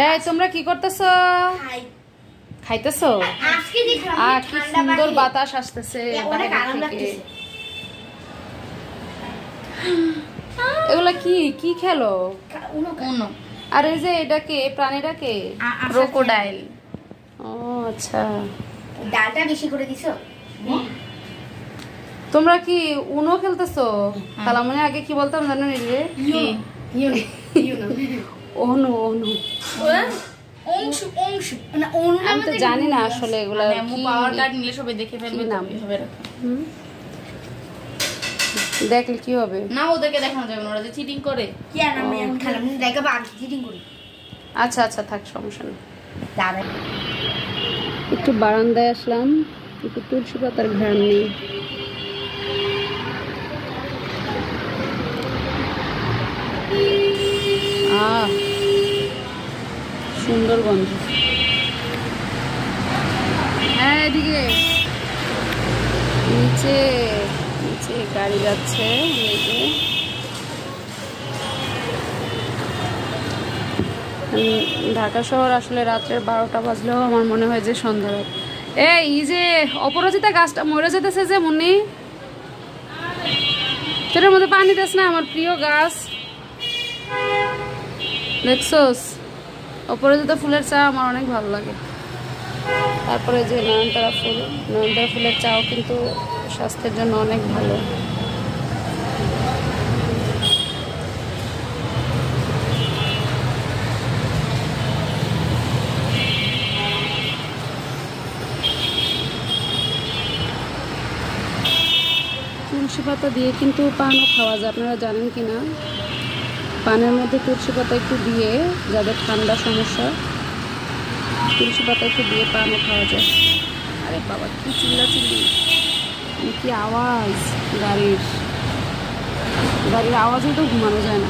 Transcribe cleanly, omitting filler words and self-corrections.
এই তোমরা কি করতেছো? খাইতেছো? কি সুন্দর বাতাস আসতেছে এগুলা কি কি খেলো? আর এই যে এটাকে প্রাণীটাকে ক্রোকোডাইল। ও আচ্ছা, ডালটা বেশি করে দিছো। তোমরা কি উনো খেলতেছো? খালামণি আগে কি বলতাম জানো রে? অনু অনু আমি তো জানি না আসলে এগুলা পাওয়ার কার্ড নিলে সবাই দেখে ফেলবে নাম হবে। দেখলে কি হবে? না ওদেরকে দেখানো যাবে না, ওরা যে চিটিং করে। কি আর আমি খালামণি দেখাবো আমি চিটিং করি। আচ্ছা আচ্ছা থাক, সমস্যা নেই। একটু বারান্দায় আসলাম, একটু তুলসী পাতার ঘ্রাণ নেই। সুন্দর গন্ধ। হ্যাঁ এদিকে নিচে নিচে গাড়ি যাচ্ছে। ঢাকা শহর আসলে রাত্রের 12টা বাজলেও আমার মনে হয় যে সন্ধ্যা রাত। এই যে অপরাজিতা গাছটা মরে যেতেছে যে মুন্নি, সেটার মধ্যে পানি দিস না, আমার প্রিয় গাছ। দেখছোস অপরাজিতা ফুলের চা আমার অনেক ভালো লাগে। তারপরে যে নয়নতারা ফুল, নয়নতারা ফুলের চাও কিন্তু স্বাস্থ্যের জন্য অনেক ভালো। তুলসী পাতা দিয়ে কিন্তু পানও খাওয়া যায়, আপনারা জানেন কি না? পানের মধ্যে তুলসী পাতা একটু দিয়ে, যাদের ঠান্ডা সমস্যা, তুলসী পাতা একটু দিয়ে পানও খাওয়া যায়। আরে বাবা কি চিল্লাচিল্লি, কি আওয়াজ! গাড়ির আওয়াজে তো ঘুমানো যায় না।